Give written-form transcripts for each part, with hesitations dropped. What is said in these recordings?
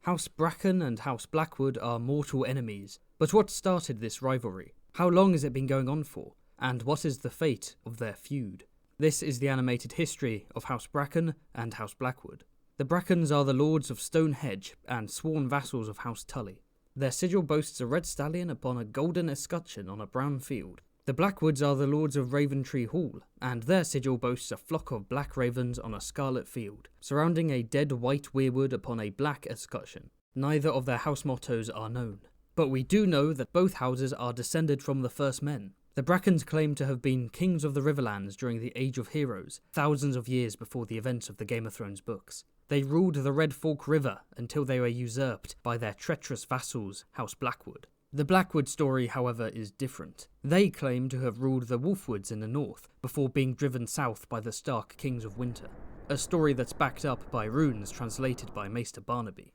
House Bracken and House Blackwood are mortal enemies, but what started this rivalry? How long has it been going on for? And what is the fate of their feud? This is the animated history of House Bracken and House Blackwood. The Brackens are the lords of Stonehenge and sworn vassals of House Tully. Their sigil boasts a red stallion upon a golden escutcheon on a brown field. The Blackwoods are the lords of Raventree Hall, and their sigil boasts a flock of black ravens on a scarlet field, surrounding a dead white weirwood upon a black escutcheon. Neither of their house mottos are known, but we do know that both houses are descended from the first men. The Brackens claim to have been kings of the Riverlands during the Age of Heroes, thousands of years before the events of the Game of Thrones books. They ruled the Red Fork River until they were usurped by their treacherous vassals, House Blackwood. The Blackwood story, however, is different. They claim to have ruled the Wolfwoods in the north, before being driven south by the Stark Kings of Winter, a story that's backed up by runes translated by Maester Barnaby.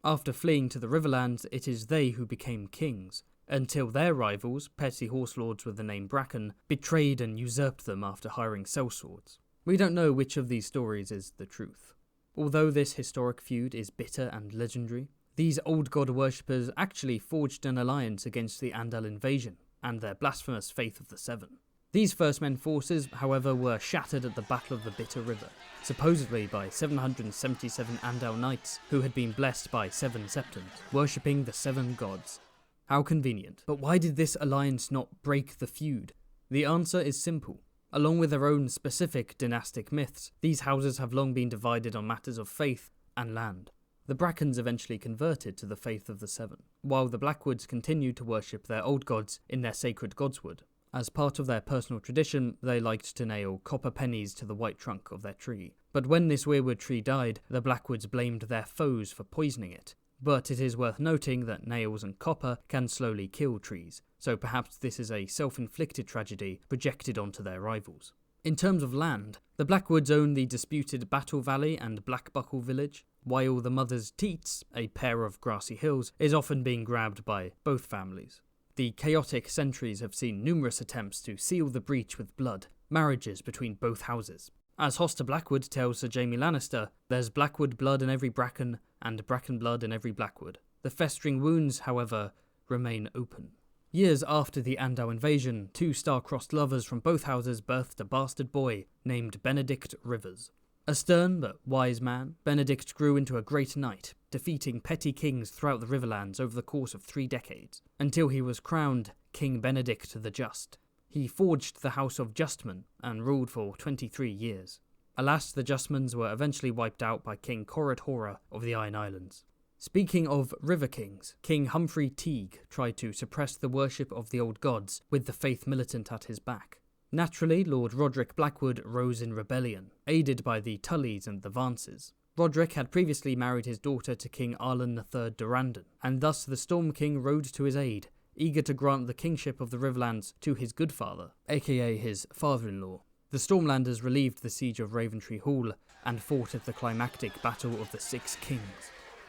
After fleeing to the Riverlands, it is they who became kings, until their rivals, petty horse lords with the name Bracken, betrayed and usurped them after hiring sellswords. We don't know which of these stories is the truth. Although this historic feud is bitter and legendary, these old god worshippers actually forged an alliance against the Andal invasion and their blasphemous faith of the Seven. These First Men forces, however, were shattered at the Battle of the Bitter River, supposedly by 777 Andal knights who had been blessed by 7 septons, worshipping the 7 gods. How convenient. But why did this alliance not break the feud? The answer is simple. Along with their own specific dynastic myths, these houses have long been divided on matters of faith and land. The Brackens eventually converted to the faith of the Seven, while the Blackwoods continued to worship their old gods in their sacred godswood. As part of their personal tradition, they liked to nail copper pennies to the white trunk of their tree. But when this weirwood tree died, the Blackwoods blamed their foes for poisoning it. But it is worth noting that nails and copper can slowly kill trees, so perhaps this is a self-inflicted tragedy projected onto their rivals. In terms of land, the Blackwoods own the disputed Battle Valley and Blackbuckle village, while the Mother's Teats, a pair of grassy hills, is often being grabbed by both families. The chaotic centuries have seen numerous attempts to seal the breach with blood, marriages between both houses. As Hoster Blackwood tells Sir Jaime Lannister, there's Blackwood blood in every Bracken, and Bracken blood in every Blackwood. The festering wounds, however, remain open. Years after the Andal invasion, 2 star-crossed lovers from both houses birthed a bastard boy named Benedict Rivers. A stern but wise man, Benedict grew into a great knight, defeating petty kings throughout the Riverlands over the course of 3 decades, until he was crowned King Benedict the Just. He forged the House of Justmen and ruled for 23 years. Alas, the Justmans were eventually wiped out by King Corrad Hora of the Iron Islands. Speaking of river kings, King Humphrey Teague tried to suppress the worship of the old gods with the faith militant at his back. Naturally, Lord Roderick Blackwood rose in rebellion, aided by the Tullys and the Vances. Roderick had previously married his daughter to King Arlan III Durrandon, and thus the Storm King rode to his aid, eager to grant the kingship of the Riverlands to his good father, aka his father-in-law. The Stormlanders relieved the siege of Raventree Hall and fought at the climactic Battle of the 6 Kings.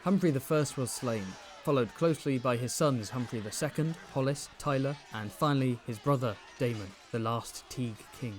Humphrey I was slain, followed closely by his sons Humphrey II, Hollis, Tyler, and finally his brother Daemon, the last Teague king.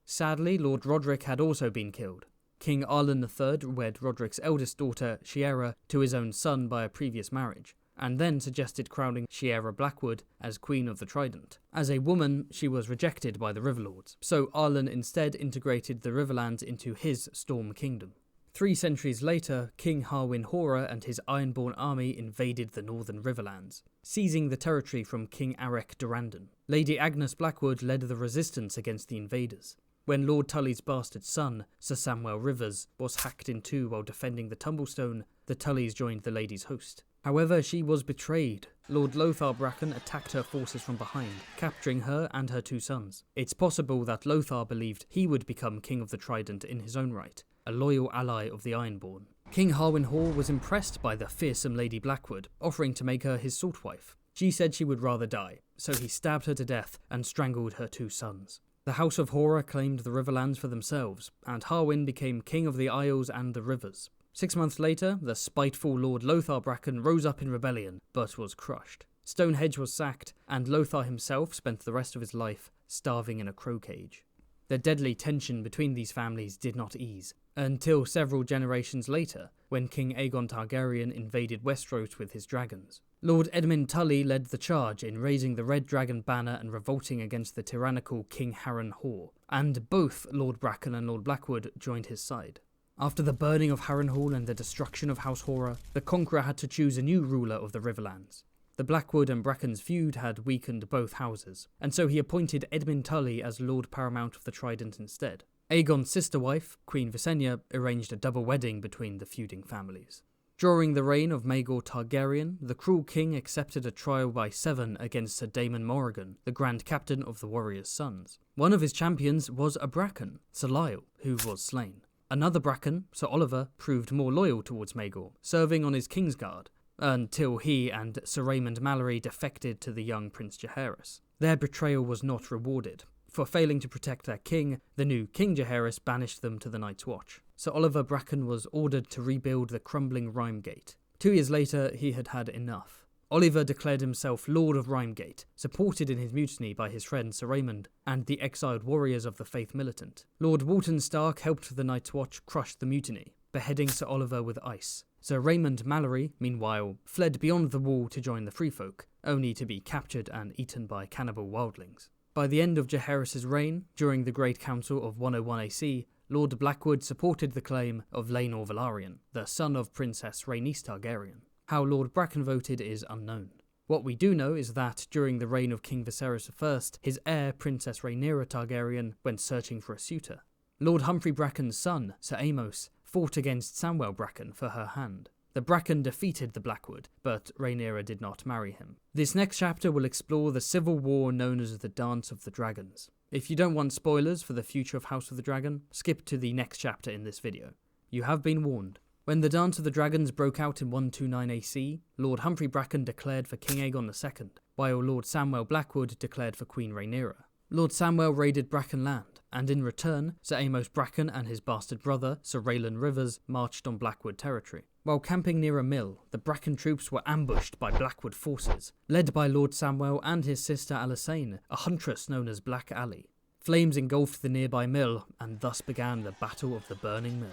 Sadly, Lord Roderick had also been killed. King Arlan III wed Roderick's eldest daughter, Shiera, to his own son by a previous marriage, and then suggested crowning Shiera Blackwood as Queen of the Trident. As a woman, she was rejected by the Riverlords, so Arlan instead integrated the Riverlands into his Storm Kingdom. 3 centuries later, King Harwin Hora and his Ironborn army invaded the northern Riverlands, seizing the territory from King Arek Durrandon. Lady Agnes Blackwood led the resistance against the invaders. When Lord Tully's bastard son, Sir Samwell Rivers, was hacked in 2 while defending the Tumblestone, the Tullys joined the lady's host. However, she was betrayed. Lord Lothar Bracken attacked her forces from behind, capturing her and her 2 sons. It's possible that Lothar believed he would become King of the Trident in his own right, a loyal ally of the Ironborn. King Harwin Hall was impressed by the fearsome Lady Blackwood, offering to make her his salt wife. She said she would rather die, so he stabbed her to death and strangled her 2 sons. The House of Hora claimed the Riverlands for themselves, and Harwin became King of the Isles and the Rivers. 6 months later, the spiteful Lord Lothar Bracken rose up in rebellion, but was crushed. Stonehenge was sacked, and Lothar himself spent the rest of his life starving in a crow cage. The deadly tension between these families did not ease, until several generations later, when King Aegon Targaryen invaded Westeros with his dragons. Lord Edmund Tully led the charge in raising the Red Dragon banner and revolting against the tyrannical King Harren Hall, and both Lord Bracken and Lord Blackwood joined his side. After the burning of Harrenhal and the destruction of House Horror, the Conqueror had to choose a new ruler of the Riverlands. The Blackwood and Bracken's feud had weakened both houses, and so he appointed Edmund Tully as Lord Paramount of the Trident instead. Aegon's sister wife, Queen Visenya, arranged a double wedding between the feuding families. During the reign of Maegor Targaryen, the cruel king accepted a trial by 7 against Sir Daemon Morrigan, the Grand Captain of the Warriors' Sons. One of his champions was a Bracken, Sir Lyle, who was slain. Another Bracken, Sir Oliver, proved more loyal towards Maegor, serving on his Kingsguard, until he and Sir Raymond Mallory defected to the young Prince Jaehaerys. Their betrayal was not rewarded. For failing to protect their king, the new King Jaehaerys banished them to the Night's Watch. Sir Oliver Bracken was ordered to rebuild the crumbling Rhymegate. 2 years later, he had had enough. Oliver declared himself Lord of Rhymegate, supported in his mutiny by his friend Sir Raymond and the exiled warriors of the Faith Militant. Lord Walton Stark helped the Night's Watch crush the mutiny, beheading Sir Oliver with ice. Sir Raymond Mallory, meanwhile, fled beyond the wall to join the Free Folk, only to be captured and eaten by cannibal wildlings. By the end of Jaehaerys' reign, during the Great Council of 101 AC, Lord Blackwood supported the claim of Laenor Velaryon, the son of Princess Rhaenys Targaryen. How Lord Bracken voted is unknown. What we do know is that, during the reign of King Viserys I, his heir, Princess Rhaenyra Targaryen, went searching for a suitor. Lord Humphrey Bracken's son, Sir Amos, fought against Samwell Bracken for her hand. The Bracken defeated the Blackwood, but Rhaenyra did not marry him. This next chapter will explore the civil war known as the Dance of the Dragons. If you don't want spoilers for the future of House of the Dragon, skip to the next chapter in this video. You have been warned. When the Dance of the Dragons broke out in 129 AC, Lord Humphrey Bracken declared for King Aegon II, while Lord Samwell Blackwood declared for Queen Rhaenyra. Lord Samwell raided Bracken land, and in return, Sir Amos Bracken and his bastard brother, Sir Raylan Rivers, marched on Blackwood territory. While camping near a mill, the Bracken troops were ambushed by Blackwood forces, led by Lord Samwell and his sister Alysanne, a huntress known as Black Aly. Flames engulfed the nearby mill, and thus began the Battle of the Burning Mill.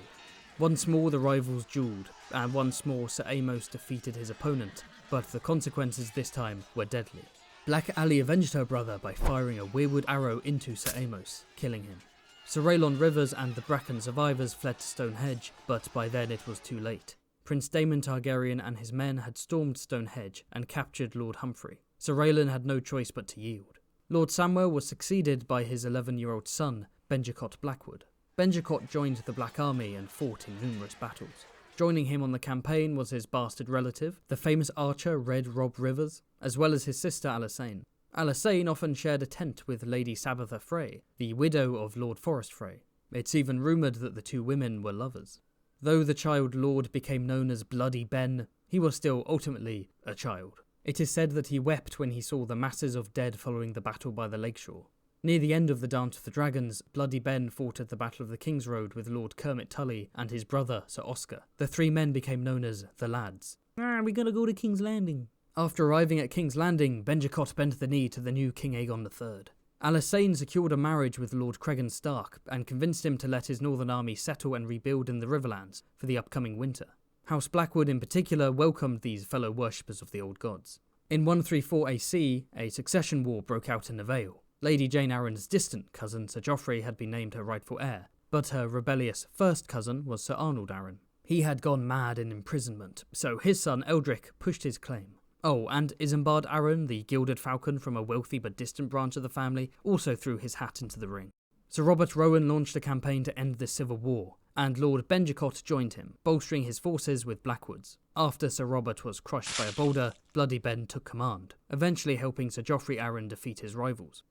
Once more the rivals duelled, and once more Sir Amos defeated his opponent, but the consequences this time were deadly. Black Aly avenged her brother by firing a weirwood arrow into Sir Amos, killing him. Sir Raylan Rivers and the Bracken survivors fled to Stonehenge, but by then it was too late. Prince Daemon Targaryen and his men had stormed Stonehenge and captured Lord Humphrey. Sir Raylan had no choice but to yield. Lord Samwell was succeeded by his 11-year-old son, Benjicott Blackwood. Benjicott joined the Black Army and fought in numerous battles. Joining him on the campaign was his bastard relative, the famous archer Red Rob Rivers, as well as his sister Alysanne. Alysanne often shared a tent with Lady Sabitha Frey, the widow of Lord Forrest Frey. It's even rumoured that the two women were lovers. Though the child lord became known as Bloody Ben, he was still ultimately a child. It is said that he wept when he saw the masses of dead following the battle by the lakeshore. Near the end of the Dance of the Dragons, Bloody Ben fought at the Battle of the King's Road with Lord Kermit Tully and his brother Sir Oscar. The 3 men became known as the Lads. We gotta go to King's Landing. After arriving at King's Landing, Benjicott bent the knee to the new King Aegon III. Alysanne secured a marriage with Lord Cregan Stark and convinced him to let his northern army settle and rebuild in the Riverlands for the upcoming winter. House Blackwood in particular welcomed these fellow worshippers of the old gods. In 134 AC, a succession war broke out in the Vale. Lady Jane Arryn's distant cousin Sir Joffrey had been named her rightful heir, but her rebellious first cousin was Sir Arnold Arryn. He had gone mad in imprisonment, so his son Eldrick pushed his claim. Oh, and Isambard Arryn, the gilded falcon from a wealthy but distant branch of the family, also threw his hat into the ring. Sir Robert Rowan launched a campaign to end this civil war, and Lord Benjicott joined him, bolstering his forces with Blackwood's. After Sir Robert was crushed by a boulder, Bloody Ben took command, eventually helping Sir Joffrey Arryn defeat his rivals.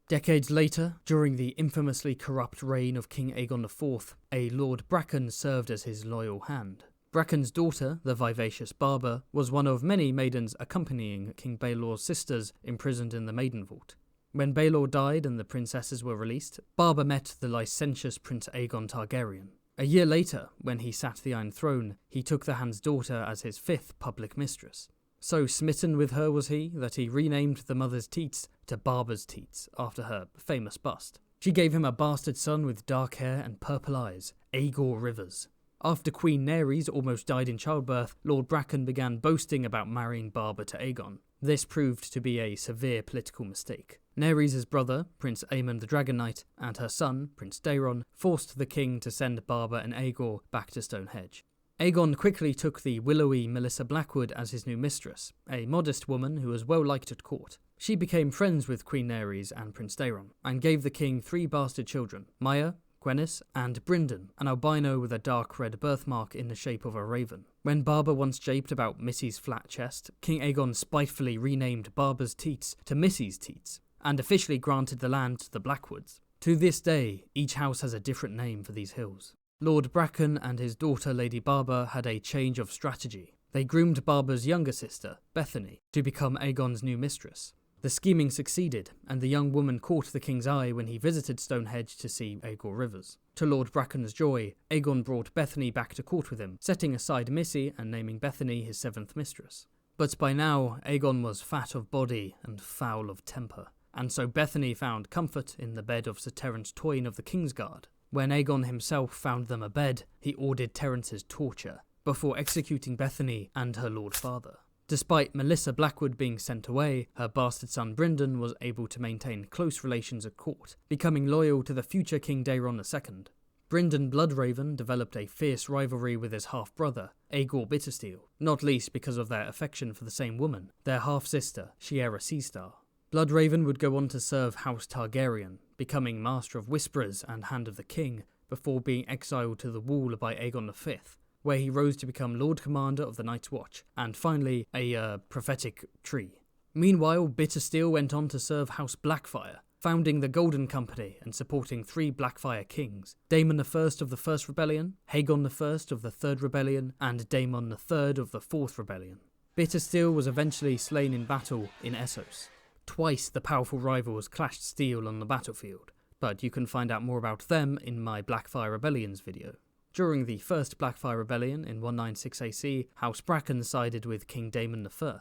Decades later, during the infamously corrupt reign of King Aegon IV, a Lord Bracken served as his loyal hand. Bracken's daughter, the vivacious Barber, was one of many maidens accompanying King Baelor's sisters imprisoned in the Maiden Vault. When Baelor died and the princesses were released, Barber met the licentious Prince Aegon Targaryen. A year later, when he sat the Iron Throne, he took the Hand's daughter as his 5th public mistress. So smitten with her was he that he renamed the mother's teats to Barber's teats after her famous bust. She gave him a bastard son with dark hair and purple eyes, Aegor Rivers. After Queen Daenerys almost died in childbirth, Lord Bracken began boasting about marrying Barba to Aegon. This proved to be a severe political mistake. Daenerys' brother, Prince Aemon the Dragon Knight, and her son, Prince Daeron, forced the king to send Barba and Aegor back to Stonehenge. Aegon quickly took the willowy Melissa Blackwood as his new mistress, a modest woman who was well liked at court. She became friends with Queen Daenerys and Prince Daeron, and gave the king 3 bastard children, Maya, Gwenys, and Brynden, an albino with a dark red birthmark in the shape of a raven. When Barba once japed about Missy's flat chest, King Aegon spitefully renamed Barba's teats to Missy's teats, and officially granted the land to the Blackwoods. To this day, each house has a different name for these hills. Lord Bracken and his daughter Lady Barba had a change of strategy. They groomed Barba's younger sister, Bethany, to become Aegon's new mistress. The scheming succeeded, and the young woman caught the king's eye when he visited Stonehenge to see Aegor Rivers. To Lord Bracken's joy, Aegon brought Bethany back to court with him, setting aside Missy and naming Bethany his 7th mistress. But by now, Aegon was fat of body and foul of temper, and so Bethany found comfort in the bed of Sir Terence Toyne of the Kingsguard. When Aegon himself found them a bed, he ordered Terence's torture, before executing Bethany and her lord father. Despite Melissa Blackwood being sent away, her bastard son Brynden was able to maintain close relations at court, becoming loyal to the future King Daeron II. Brynden Bloodraven developed a fierce rivalry with his half-brother, Aegor Bittersteel, not least because of their affection for the same woman, their half-sister, Shiera Seastar. Bloodraven would go on to serve House Targaryen, becoming Master of Whisperers and Hand of the King, before being exiled to the Wall by Aegon V, where he rose to become Lord Commander of the Night's Watch, and finally, a prophetic tree. Meanwhile, Bittersteel went on to serve House Blackfyre, founding the Golden Company and supporting 3 Blackfyre kings, Daemon I of the First Rebellion, Haegon I of the Third Rebellion, and Daemon III of the Fourth Rebellion. Bittersteel was eventually slain in battle in Essos. Twice the powerful rivals clashed steel on the battlefield, but you can find out more about them in my Blackfyre Rebellions video. During the first Blackfyre Rebellion in 196 AC, House Bracken sided with King Daemon I,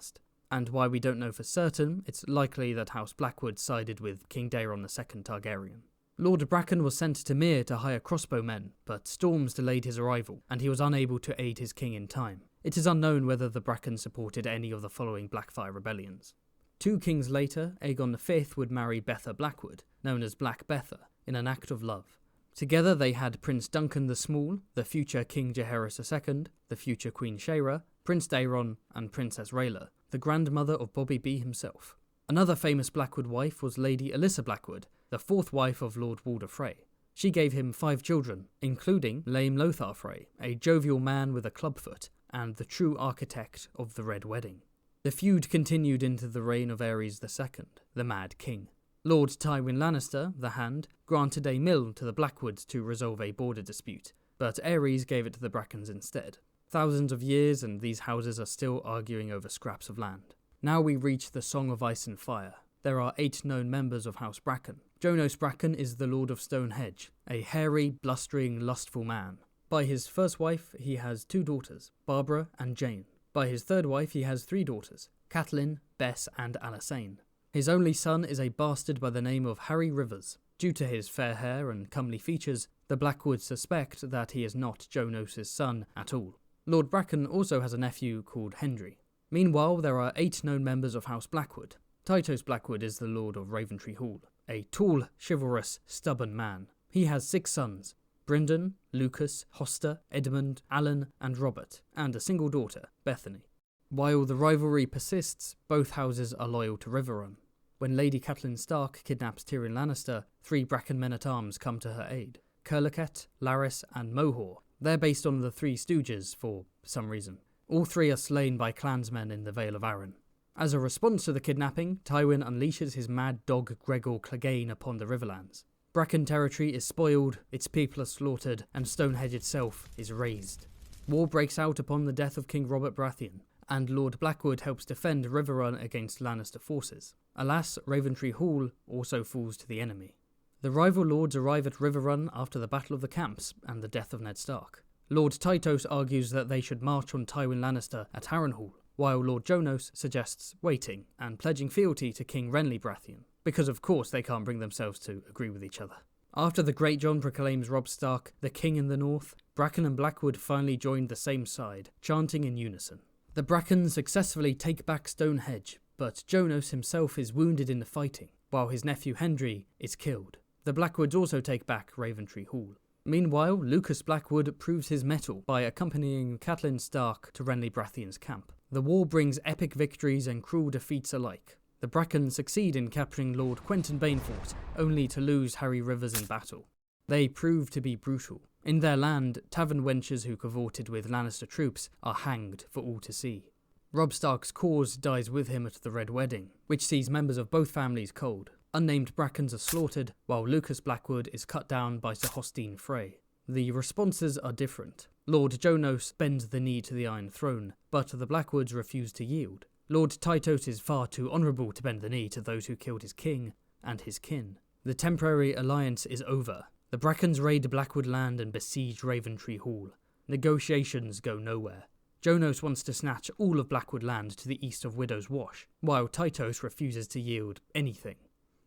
and while we don't know for certain, it's likely that House Blackwood sided with King Daeron II Targaryen. Lord Bracken was sent to Myr to hire crossbowmen, but storms delayed his arrival, and he was unable to aid his king in time. It is unknown whether the Bracken supported any of the following Blackfyre Rebellions. 2 kings later, Aegon V would marry Betha Blackwood, known as Black Betha, in an act of love. Together they had Prince Duncan the Small, the future King Jaehaerys II, the future Queen Shaera, Prince Daeron, and Princess Rhaella, the grandmother of Bobby B himself. Another famous Blackwood wife was Lady Alyssa Blackwood, the 4th wife of Lord Walder Frey. She gave him 5 children, including Lame Lothar Frey, a jovial man with a clubfoot, and the true architect of the Red Wedding. The feud continued into the reign of Aerys II, the Mad King. Lord Tywin Lannister, the Hand, granted a mill to the Blackwoods to resolve a border dispute, but Aerys gave it to the Brackens instead. Thousands of years and these houses are still arguing over scraps of land. Now we reach the Song of Ice and Fire. There are 8 known members of House Bracken. Jonos Bracken is the Lord of Stonehenge, a hairy, blustering, lustful man. By his first wife, he has 2 daughters, Barbara and Jane. By his third wife, he has 3 daughters, Catelyn, Bess and Alysanne. His only son is a bastard by the name of Harry Rivers. Due to his fair hair and comely features, the Blackwoods suspect that he is not Jonos' son at all. Lord Bracken also has a nephew called Hendry. Meanwhile, there are 8 known members of House Blackwood. Tytos Blackwood is the Lord of Raventree Hall, a tall, chivalrous, stubborn man. He has 6 sons, Brynden, Lucas, Hoster, Edmund, Alan and Robert, and a single daughter, Bethany. While the rivalry persists, both houses are loyal to Riverrun. When Lady Catelyn Stark kidnaps Tyrion Lannister, 3 Bracken men-at-arms come to her aid, Curliket, Larys and Mohor. They're based on the 3 Stooges for some reason. All 3 are slain by clansmen in the Vale of Arryn. As a response to the kidnapping, Tywin unleashes his mad dog Gregor Clegane upon the Riverlands. Bracken territory is spoiled, its people are slaughtered, and Stonehenge itself is razed. War breaks out upon the death of King Robert Baratheon, and Lord Blackwood helps defend Riverrun against Lannister forces. Alas, Raventree Hall also falls to the enemy. The rival lords arrive at Riverrun after the Battle of the Camps and the death of Ned Stark. Lord Tytos argues that they should march on Tywin Lannister at Harrenhal, while Lord Jonos suggests waiting and pledging fealty to King Renly Baratheon. because of course they can't bring themselves to agree with each other. After the Great John proclaims Robb Stark the king in the north, Bracken and Blackwood finally joined the same side, chanting in unison. The Bracken successfully take back Stonehenge, but Jonos himself is wounded in the fighting, while his nephew Hendry is killed. The Blackwoods also take back Raventree Hall. Meanwhile, Lucas Blackwood proves his mettle by accompanying Catelyn Stark to Renly Baratheon's camp. The war brings epic victories and cruel defeats alike. The Bracken succeed in capturing Lord Quentyn Bainfort, only to lose Harry Rivers in battle. They prove to be brutal. In their land, tavern wenches who cavorted with Lannister troops are hanged for all to see. Robb Stark's cause dies with him at the Red Wedding, which sees members of both families cold. Unnamed Brackens are slaughtered, while Lucas Blackwood is cut down by Sir Hostine Frey. The responses are different. Lord Jonos bends the knee to the Iron Throne, but the Blackwoods refuse to yield. Lord Tytos is far too honourable to bend the knee to those who killed his king and his kin. The temporary alliance is over. The Brackens raid Blackwood land and besiege Raventree Hall. Negotiations go nowhere. Jonos wants to snatch all of Blackwood land to the east of Widow's Wash, while Tytos refuses to yield anything.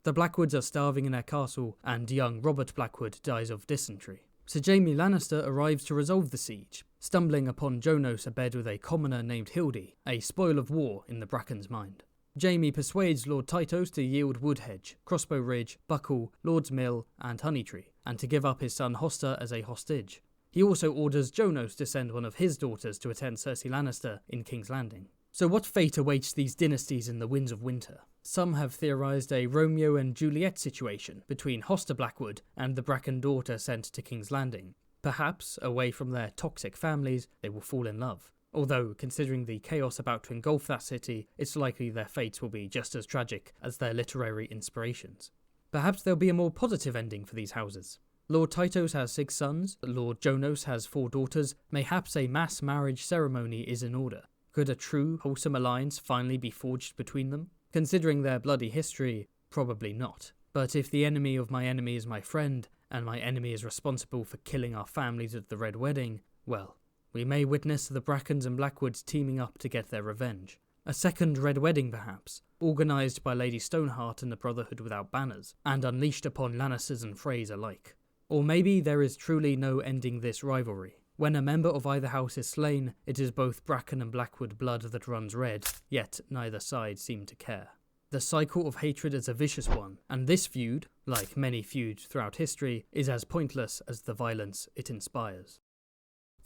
The Blackwoods are starving in their castle, and young Robert Blackwood dies of dysentery. Sir Jaime Lannister arrives to resolve the siege, stumbling upon Jonos abed with a commoner named Hildy, a spoil of war in the Bracken's mind. Jaime persuades Lord Tytos to yield Woodhedge, Crossbow Ridge, Buckle, Lord's Mill, and Honeytree, and to give up his son Hoster as a hostage. He also orders Jonos to send one of his daughters to attend Cersei Lannister in King's Landing. So what fate awaits these dynasties in the Winds of Winter? Some have theorised a Romeo and Juliet situation between Hoster Blackwood and the Bracken daughter sent to King's Landing. Perhaps, away from their toxic families, they will fall in love. Although, considering the chaos about to engulf that city, it's likely their fates will be just as tragic as their literary inspirations. Perhaps there'll be a more positive ending for these houses. Lord Tytos has 6 sons, Lord Jonos has 4 daughters, mayhaps a mass marriage ceremony is in order. Could a true, wholesome alliance finally be forged between them? Considering their bloody history, probably not. But if the enemy of my enemy is my friend, and my enemy is responsible for killing our families at the Red Wedding, well, we may witness the Brackens and Blackwoods teaming up to get their revenge. A second Red Wedding perhaps, organised by Lady Stoneheart and the Brotherhood Without Banners, and unleashed upon Lannisters and Freys alike. Or maybe there is truly no ending this rivalry. When a member of either house is slain, it is both Bracken and Blackwood blood that runs red, yet neither side seem to care. The cycle of hatred is a vicious one, and this feud, like many feuds throughout history, is as pointless as the violence it inspires.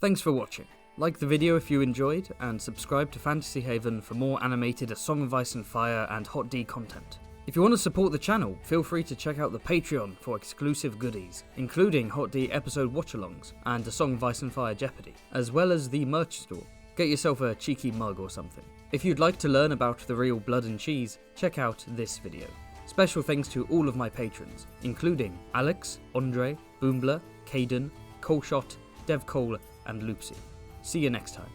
Thanks for watching. Like the video if you enjoyed, and subscribe to Fantasy Haven for more animated A Song of Ice and Fire and Hot D content. If you want to support the channel, feel free to check out the Patreon for exclusive goodies, including Hot D episode watch-alongs and A Song of Ice and Fire Jeopardy, as well as the merch store. Get yourself a cheeky mug or something. If you'd like to learn about the real blood and cheese, check out this video. Special thanks to all of my patrons, including Alex, Andre, Boombler, Caden, Colshot, Devcole, and Loopsie. See you next time.